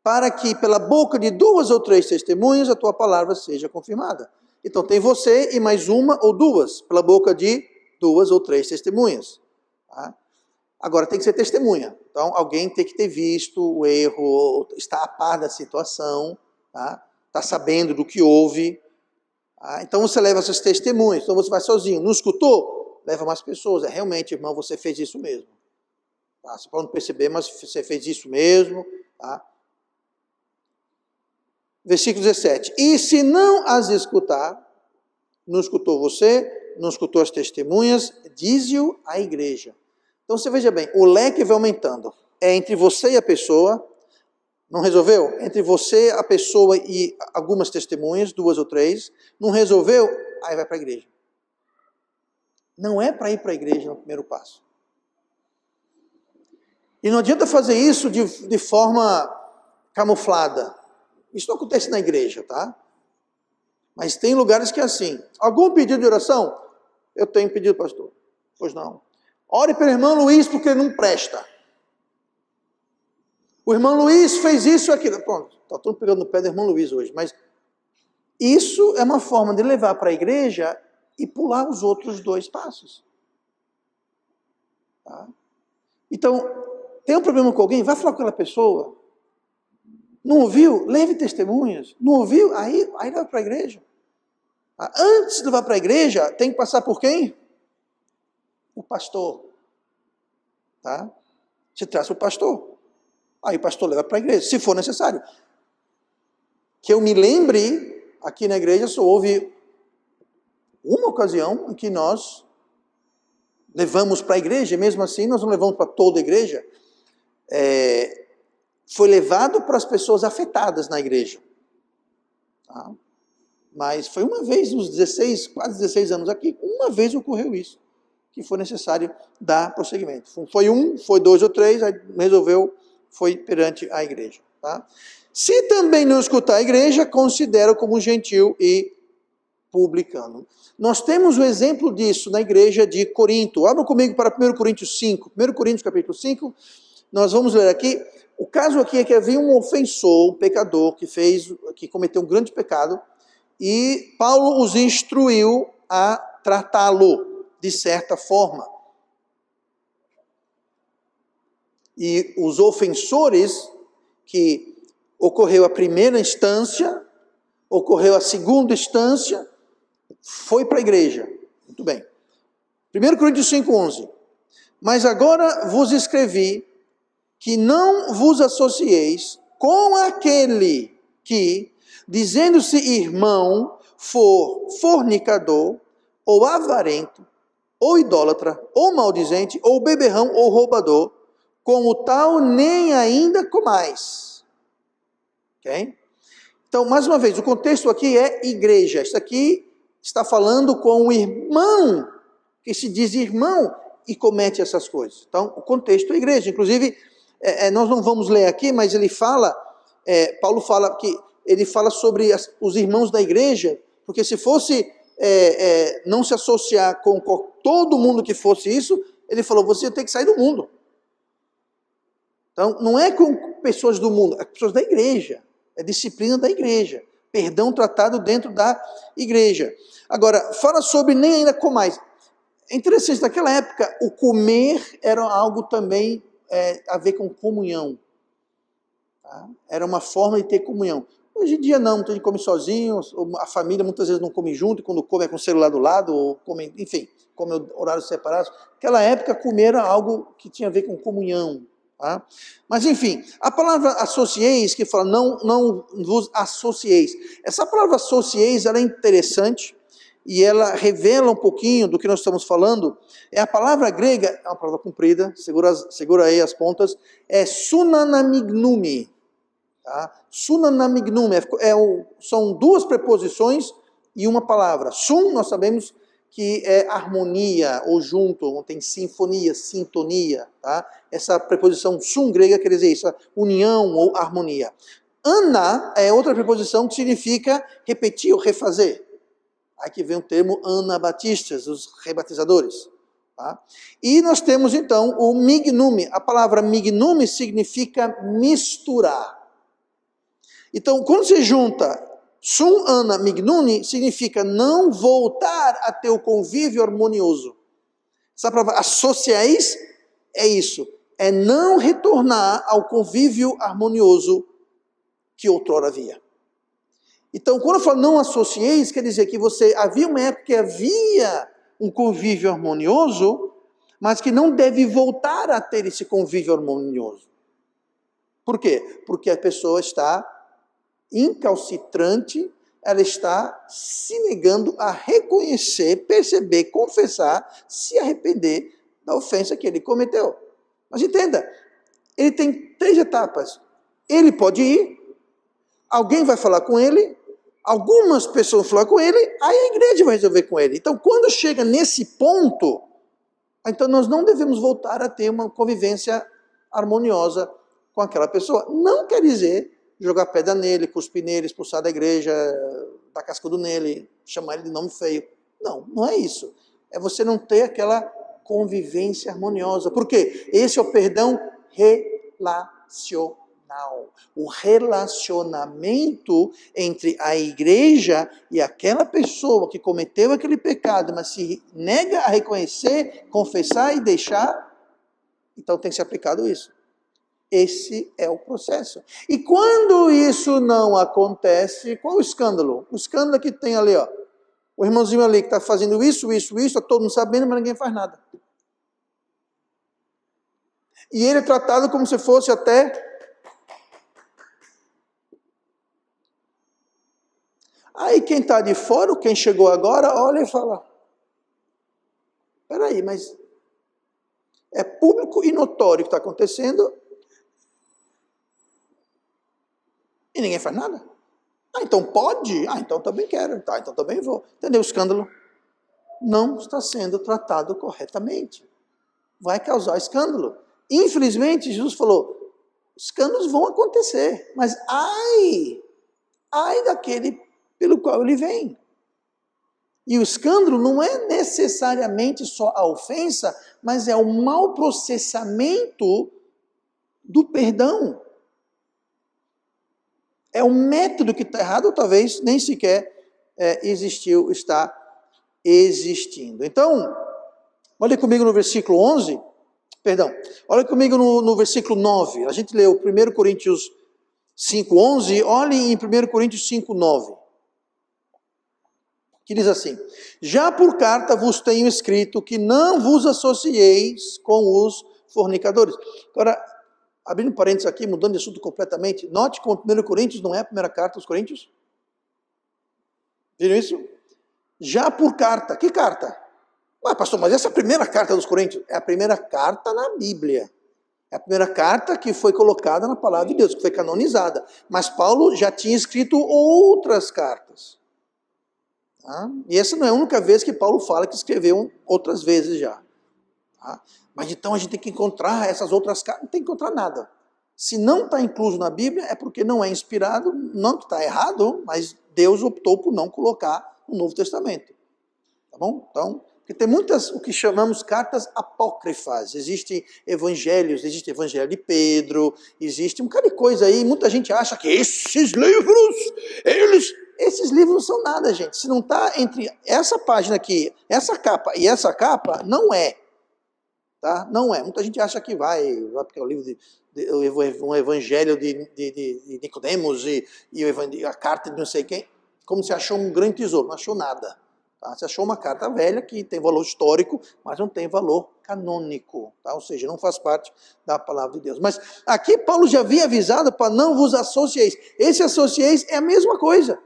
para que pela boca de 2 ou 3 testemunhas a tua palavra seja confirmada. Então tem você e mais uma ou duas, pela boca de 2 ou 3 testemunhas. Tá? Agora tem que ser testemunha, então alguém tem que ter visto o erro, está a par da situação, tá? Está sabendo do que houve. Então você leva essas testemunhas, então você vai sozinho, não escutou? Leva mais pessoas, realmente, irmão, você fez isso mesmo. Tá? Você pode não perceber, mas você fez isso mesmo. Tá? Versículo 17, e se não as escutar, não escutou você, não escutou as testemunhas, dize-o à igreja. Então você veja bem, o leque vai aumentando, é entre você e a pessoa. Não resolveu? Entre você, a pessoa e algumas testemunhas, 2 ou 3. Não resolveu? Aí vai para a igreja. Não é para ir para a igreja no primeiro passo. E não adianta fazer isso de forma camuflada. Isso não acontece na igreja, tá? Mas tem lugares que é assim. Algum pedido de oração? Eu tenho pedido, pastor. Pois não. Ore pelo irmão Luiz porque ele não presta. O irmão Luiz fez isso e aquilo. Pronto, está todo pegando no pé do irmão Luiz hoje. Mas isso é uma forma de levar para a igreja e pular os outros 2 passos. Tá? Então, tem um problema com alguém? Vai falar com aquela pessoa. Não ouviu? Leve testemunhas. Não ouviu? Aí leva para a igreja. Tá? Antes de levar para a igreja, tem que passar por quem? O pastor. Tá? Você traz o pastor. Aí o pastor leva para a igreja, se for necessário. Que eu me lembre, aqui na igreja só houve uma ocasião em que nós levamos para a igreja, e mesmo assim nós não levamos para toda a igreja. Foi levado para as pessoas afetadas na igreja. Tá? Mas foi uma vez, nos quase 16 anos aqui, uma vez ocorreu isso, que foi necessário dar prosseguimento. Foi 1, foi 2 ou 3, aí resolveu, foi perante a igreja. Tá? Se também não escutar a igreja, considera como gentil e publicano. Nós temos o exemplo disso na igreja de Corinto. Abra comigo para 1 Coríntios 5. 1 Coríntios capítulo 5, nós vamos ler aqui. O caso aqui é que havia um ofensor, um pecador, que cometeu um grande pecado, e Paulo os instruiu a tratá-lo de certa forma. E os ofensores, que ocorreu a primeira instância, ocorreu a segunda instância, foi para a igreja. Muito bem. 1 Coríntios 5:11. Mas agora vos escrevi que não vos associeis com aquele que, dizendo-se irmão, for fornicador, ou avarento, ou idólatra, ou maldizente, ou beberrão, ou roubador, com o tal nem ainda comais. Ok? Então, mais uma vez, o contexto aqui é igreja. Isso aqui está falando com o irmão, que se diz irmão, e comete essas coisas. Então, o contexto é igreja. Inclusive, nós não vamos ler aqui, mas ele fala, Paulo fala que ele fala sobre os irmãos da igreja, porque se fosse não se associar com todo mundo que fosse isso, ele falou, você tem que sair do mundo. Então, não é com pessoas do mundo, é com pessoas da igreja, é disciplina da igreja, perdão tratado dentro da igreja. Agora, fala sobre nem ainda comais. É interessante, naquela época, o comer era algo também a ver com comunhão. Tá? Era uma forma de ter comunhão. Hoje em dia não, muita gente come sozinho, a família muitas vezes não come junto, e quando come é com o celular do lado, ou come, enfim, come horários separados. Naquela época, comer era algo que tinha a ver com comunhão. Tá? Mas enfim, a palavra associeis, que fala não vos associeis. Essa palavra associeis, ela é interessante, e ela revela um pouquinho do que nós estamos falando. A palavra grega, é uma palavra comprida, segura aí as pontas, é sunanamignumi. Tá? Sunanamignumi, são duas preposições e uma palavra. Sun, nós sabemos que é harmonia, ou junto, tem sinfonia, sintonia. Tá? Essa preposição sun grega quer dizer isso, união ou harmonia. Ana é outra preposição que significa repetir ou refazer. Aqui vem o termo anabatistas, os rebatizadores. Tá? E nós temos então o mignumi. A palavra mignumi significa misturar. Então, quando você junta sum, ana, mignumi, significa não voltar a ter o convívio harmonioso. Essa palavra associais é isso. É não retornar ao convívio harmonioso que outrora havia. Então, quando eu falo não associeis, quer dizer que havia uma época que havia um convívio harmonioso, mas que não deve voltar a ter esse convívio harmonioso. Por quê? Porque a pessoa está incalcitrante, ela está se negando a reconhecer, perceber, confessar, se arrepender da ofensa que ele cometeu. Mas entenda, ele tem 3 etapas. Ele pode ir, alguém vai falar com ele, algumas pessoas vão falar com ele, aí a igreja vai resolver com ele. Então, quando chega nesse ponto, então nós não devemos voltar a ter uma convivência harmoniosa com aquela pessoa. Não quer dizer jogar pedra nele, cuspir nele, expulsar da igreja, dar cascudo nele, chamar ele de nome feio. Não, não é isso. É você não ter aquela convivência harmoniosa. Por quê? Esse é o perdão relacional. O relacionamento entre a igreja e aquela pessoa que cometeu aquele pecado, mas se nega a reconhecer, confessar e deixar, então tem que ser aplicado isso. Esse é o processo. E quando isso não acontece, qual o escândalo? O escândalo que tem ali, ó. O irmãozinho ali que está fazendo isso, está todo mundo sabendo, mas ninguém faz nada. E ele é tratado como se fosse até... Aí quem está de fora, quem chegou agora, olha e fala, peraí, mas é público e notório o que está acontecendo e ninguém faz nada. Ah, então pode? Ah, então também quero. Tá, então também vou. Entendeu o escândalo? Não está sendo tratado corretamente. Vai causar escândalo. Infelizmente, Jesus falou, escândalos vão acontecer, mas ai daquele pelo qual ele vem. E o escândalo não é necessariamente só a ofensa, mas é o mau processamento do perdão. É o método que está errado, ou talvez nem sequer está existindo. Então, olha comigo no versículo 11, olha comigo no versículo 9, a gente leu 1 Coríntios 5:11, olhe em 1 Coríntios 5:9. Que diz assim, já por carta vos tenho escrito que não vos associeis com os fornicadores. Agora, abrindo parênteses aqui, mudando de assunto completamente, note que 1 Coríntios não é a primeira carta aos Coríntios. Viram isso? Já por carta. Que carta? Ah, pastor, mas essa é a primeira carta dos Coríntios? É a primeira carta na Bíblia. É a primeira carta que foi colocada na palavra de Deus, que foi canonizada. Mas Paulo já tinha escrito outras cartas. Tá? E essa não é a única vez que Paulo fala que escreveu outras vezes já. Tá? Mas então a gente tem que encontrar essas outras cartas. Não tem que encontrar nada. Se não está incluso na Bíblia, é porque não é inspirado, não que está errado, mas Deus optou por não colocar no Novo Testamento. Tá bom? Então, porque tem muitas, o que chamamos cartas apócrifas. Existem evangelhos, existe o evangelho de Pedro, existe um bocado de coisa aí. Muita gente acha que esses livros, esses livros não são nada, gente. Se não está entre essa página aqui, essa capa e essa capa, não é. Tá? Não é. Muita gente acha que vai porque é o livro um evangelho de Nicodemos e a carta de não sei quem, como se achou um grande tesouro. Não achou nada. Tá? Você achou uma carta velha que tem valor histórico, mas não tem valor canônico, tá? Ou seja, não faz parte da palavra de Deus. Mas aqui Paulo já havia avisado para não vos associeis. Esse associeis é a mesma coisa.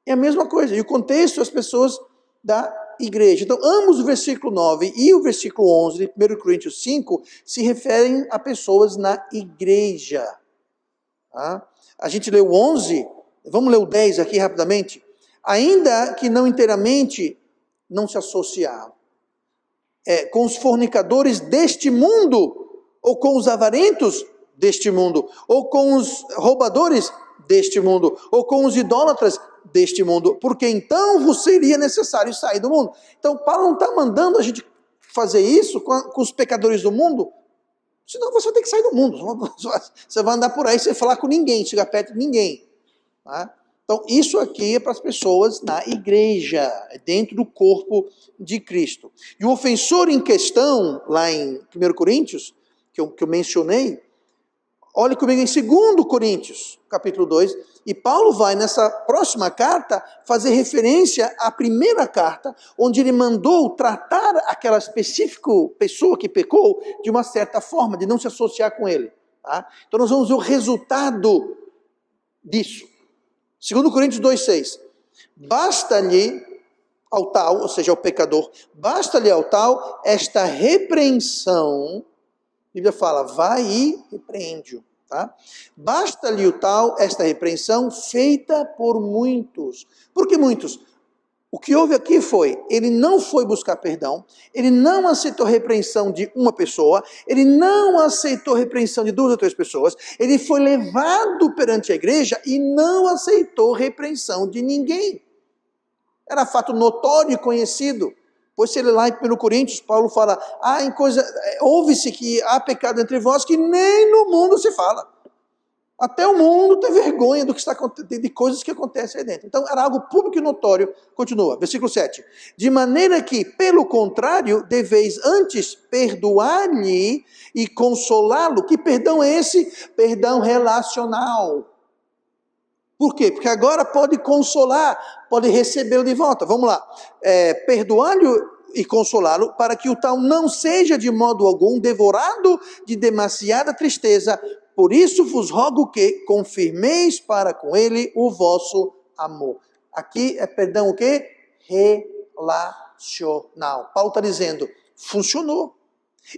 É a mesma coisa. E o contexto, as pessoas da igreja. Então, ambos o versículo 9 e o versículo 11 de 1 Coríntios 5 se referem a pessoas na igreja. Tá? A gente leu o 11, vamos ler o 10 aqui rapidamente. Ainda que não inteiramente, não se associar com os fornicadores deste mundo, ou com os avarentos deste mundo, ou com os roubadores deste mundo, ou com os idólatras deste mundo, porque então vos seria necessário sair do mundo. Então Paulo não está mandando a gente fazer isso com os pecadores do mundo, senão você vai ter que sair do mundo. Você vai andar por aí sem falar com ninguém, chegar perto de ninguém. Tá? Então, isso aqui é para as pessoas na igreja, dentro do corpo de Cristo. E o ofensor em questão, lá em 1 Coríntios, que eu mencionei, olhe comigo em 2 Coríntios, capítulo 2, e Paulo vai, nessa próxima carta, fazer referência à primeira carta, onde ele mandou tratar aquela específica pessoa que pecou de uma certa forma, de não se associar com ele. Tá? Então, nós vamos ver o resultado disso. 2 Coríntios 2,6. Basta-lhe ao tal, ou seja, ao pecador, basta-lhe ao tal esta repreensão. A Bíblia fala, vai e repreende-o. Tá? Basta-lhe o tal esta repreensão feita por muitos. Por que muitos? O que houve aqui foi, ele não foi buscar perdão, ele não aceitou repreensão de uma pessoa, ele não aceitou repreensão de 2 ou 3 pessoas, ele foi levado perante a igreja e não aceitou repreensão de ninguém. Era fato notório e conhecido. Pois se ele lá em 1 Coríntios, Paulo fala, ouve-se que há pecado entre vós que nem no mundo se fala. Até o mundo tem vergonha do que está acontecendo, de coisas que acontecem aí dentro. Então, era algo público e notório. Continua, versículo 7. De maneira que, pelo contrário, deveis antes perdoar-lhe e consolá-lo. Que perdão é esse? Perdão relacional. Por quê? Porque agora pode consolar, pode recebê-lo de volta. Vamos lá. Perdoar-lhe e consolá-lo, para que o tal não seja de modo algum devorado de demasiada tristeza. Por isso vos rogo que confirmeis para com ele o vosso amor. Aqui é perdão o quê? Relacional. Paulo está dizendo, funcionou.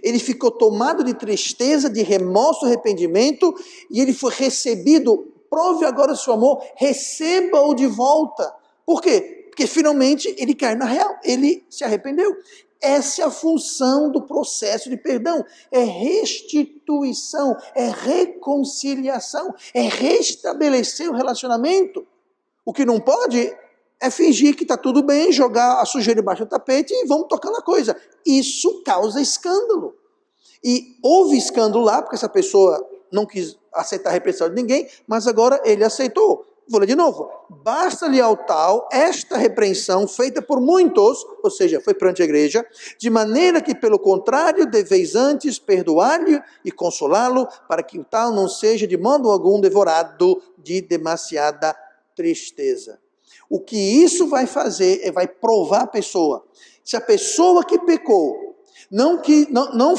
Ele ficou tomado de tristeza, de remorso, arrependimento, e ele foi recebido. Prove agora o seu amor, receba-o de volta. Por quê? Porque finalmente ele caiu na real, ele se arrependeu. Essa é a função do processo de perdão, é restituição, é reconciliação, é restabelecer o relacionamento. O que não pode é fingir que está tudo bem, jogar a sujeira debaixo do tapete e vamos tocando a coisa. Isso causa escândalo. E houve escândalo lá, porque essa pessoa não quis aceitar a repreensão de ninguém, mas agora ele aceitou. Vou ler de novo. Basta-lhe ao tal esta repreensão feita por muitos, ou seja, foi perante a igreja, de maneira que, pelo contrário, deveis antes perdoar-lhe e consolá-lo, para que o tal não seja de modo algum devorado de demasiada tristeza. O que isso vai fazer vai provar a pessoa. Se a pessoa que pecou não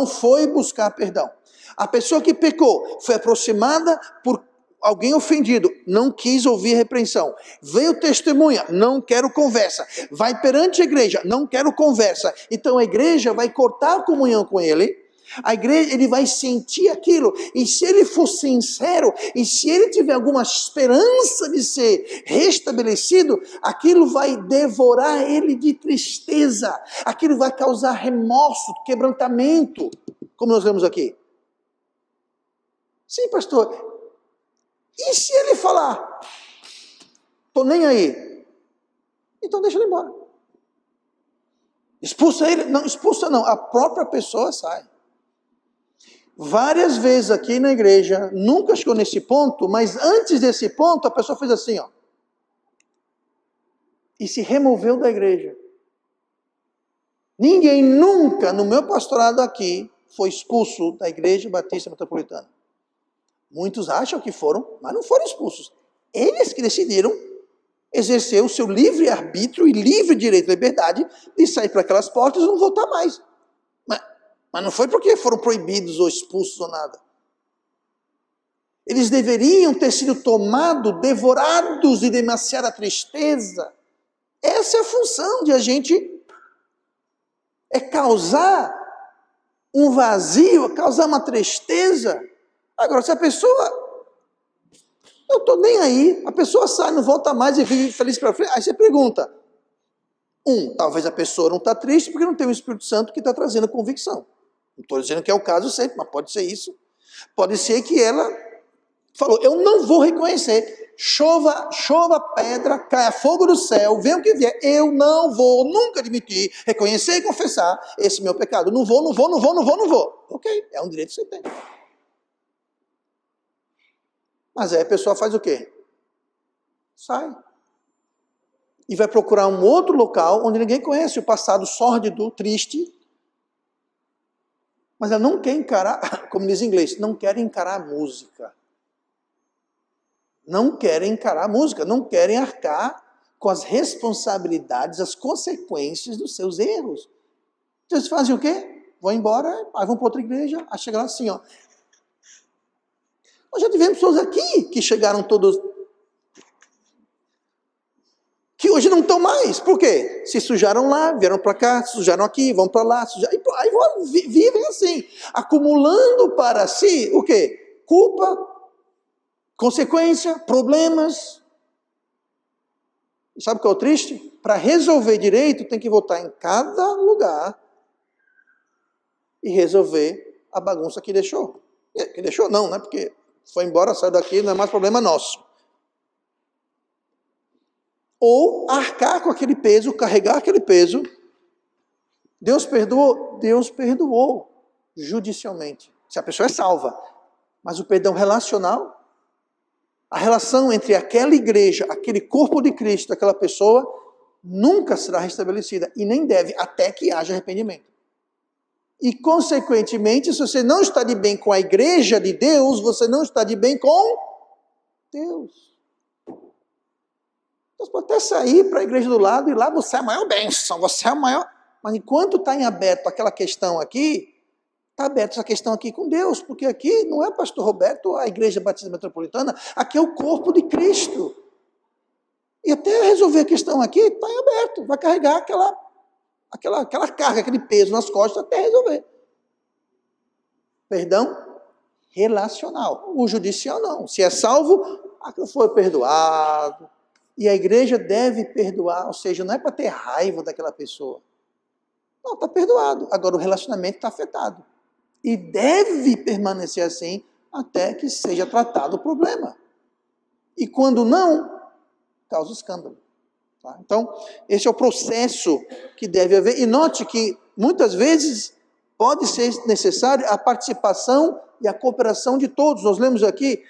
foi buscar perdão, a pessoa que pecou foi aproximada por alguém ofendido, não quis ouvir a repreensão. Veio testemunha, não quero conversa. Vai perante a igreja, não quero conversa. Então a igreja vai cortar a comunhão com ele. A igreja, ele vai sentir aquilo, e se ele for sincero, e se ele tiver alguma esperança de ser restabelecido, aquilo vai devorar ele de tristeza, aquilo vai causar remorso, quebrantamento, como nós vemos aqui. Sim, pastor, e se ele falar, estou nem aí, então deixa ele embora. Expulsa ele? Não, expulsa não, a própria pessoa sai. Várias vezes aqui na igreja, nunca chegou nesse ponto, mas antes desse ponto, a pessoa fez assim, ó. E se removeu da igreja. Ninguém nunca, no meu pastorado aqui, foi expulso da igreja batista metropolitana. Muitos acham que foram, mas não foram expulsos. Eles que decidiram exercer o seu livre arbítrio e livre direito à liberdade de sair para aquelas portas e não voltar mais. Mas não foi porque foram proibidos ou expulsos ou nada. Eles deveriam ter sido tomados, devorados de demasiada tristeza. Essa é a função de a gente, é causar um vazio, causar uma tristeza. Agora, se a pessoa, eu estou nem aí, a pessoa sai, não volta mais e vive feliz para frente, aí você pergunta, talvez a pessoa não está triste porque não tem o Espírito Santo que está trazendo convicção. Não estou dizendo que é o caso sempre, mas pode ser isso. Pode ser que ela falou, eu não vou reconhecer, chova pedra, caia fogo do céu, venha o que vier, eu não vou nunca admitir, reconhecer e confessar esse meu pecado. Não vou. Ok, é um direito que você tem. Mas aí a pessoa faz o quê? Sai. E vai procurar um outro local onde ninguém conhece o passado sórdido, triste, mas ela não quer encarar, como diz em inglês, não quer encarar a música. Não querem encarar a música, não querem arcar com as responsabilidades, as consequências dos seus erros. Então eles fazem o quê? Vão embora, aí vão para outra igreja, aí chega lá assim, ó. Nós já tivemos pessoas aqui que chegaram todos, que hoje não estão mais. Por quê? Se sujaram lá, vieram para cá, se sujaram aqui, vão para lá, aí vivem assim, acumulando para si o quê? Culpa, consequência, problemas. E sabe o que é o triste? Para resolver direito, tem que voltar em cada lugar e resolver a bagunça que deixou. Que deixou não, né? Porque foi embora, saiu daqui, não é mais problema nosso. Ou arcar com aquele peso, carregar aquele peso. Deus perdoou? Deus perdoou judicialmente. Se a pessoa é salva. Mas o perdão relacional, a relação entre aquela igreja, aquele corpo de Cristo, aquela pessoa, nunca será restabelecida. E nem deve, até que haja arrependimento. E, consequentemente, se você não está de bem com a igreja de Deus, você não está de bem com Deus. Você pode até sair para a igreja do lado e lá você é a maior bênção, você é a maior... Mas enquanto está em aberto aquela questão aqui, está aberta essa questão aqui com Deus, porque aqui não é pastor Roberto, a igreja batista metropolitana, aqui é o corpo de Cristo. E até resolver a questão aqui, está em aberto, vai carregar aquela carga, aquele peso nas costas até resolver. Perdão relacional. O judicial não. Se é salvo, aquilo foi perdoado. E a igreja deve perdoar, ou seja, não é para ter raiva daquela pessoa. Não, está perdoado. Agora o relacionamento está afetado. E deve permanecer assim até que seja tratado o problema. E quando não, causa escândalo. Tá? Então, esse é o processo que deve haver. E note que, muitas vezes, pode ser necessário a participação e a cooperação de todos. Nós lemos aqui,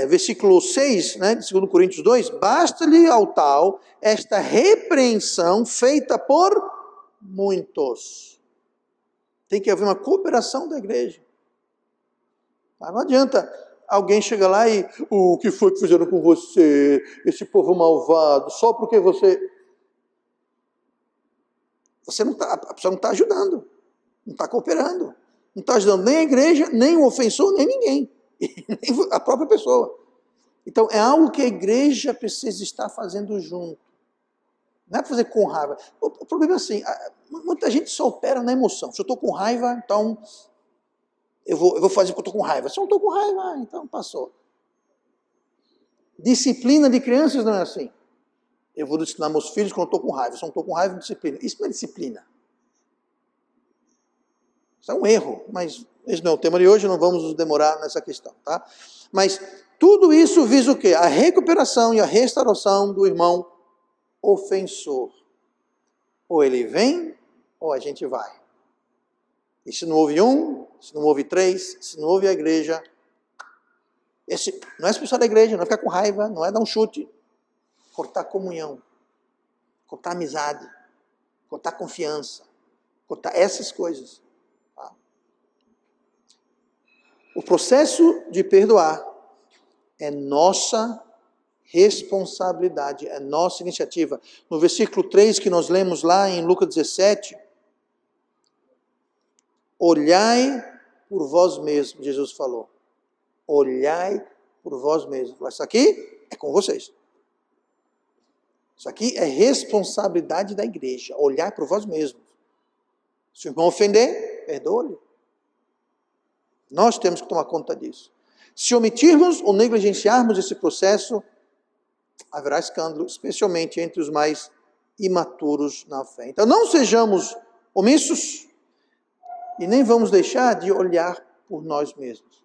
versículo 6, né, de 2 Coríntios 2, basta-lhe ao tal esta repreensão feita por muitos. Tem que haver uma cooperação da igreja. Tá? Não adianta alguém chegar lá e, o que foi que fizeram com você, esse povo malvado, só porque você não está, a pessoa não está ajudando, não está cooperando, não está ajudando nem a igreja, nem o ofensor, nem ninguém, nem a própria pessoa. Então é algo que a igreja precisa estar fazendo junto. Não é para fazer com raiva. O problema é assim, muita gente só opera na emoção. Se eu estou com raiva, então eu vou fazer porque eu estou com raiva. Se eu não estou com raiva, então passou. Disciplina de crianças não é assim. Eu vou ensinar meus filhos quando eu estou com raiva. Se eu não estou com raiva, disciplina. Isso não é disciplina. Isso é um erro, mas esse não é o tema de hoje, não vamos nos demorar nessa questão, tá? Mas tudo isso visa o quê? A recuperação e a restauração do irmão ofensor. Ou ele vem, ou a gente vai. E se não houve um, se não houve três, se não houve a igreja, não é expulsar da igreja, não é ficar com raiva, não é dar um chute. Cortar comunhão, cortar amizade, cortar confiança, cortar essas coisas. Tá? O processo de perdoar é nossa responsabilidade, é nossa iniciativa. No versículo 3 que nós lemos lá em Lucas 17, olhai por vós mesmos, Jesus falou. Olhai por vós mesmos. Isso aqui é com vocês. Isso aqui é responsabilidade da igreja, olhar por vós mesmos. Se o irmão ofender, perdoe-lhe. Nós temos que tomar conta disso. Se omitirmos ou negligenciarmos esse processo, haverá escândalo, especialmente entre os mais imaturos na fé. Então não sejamos omissos e nem vamos deixar de olhar por nós mesmos.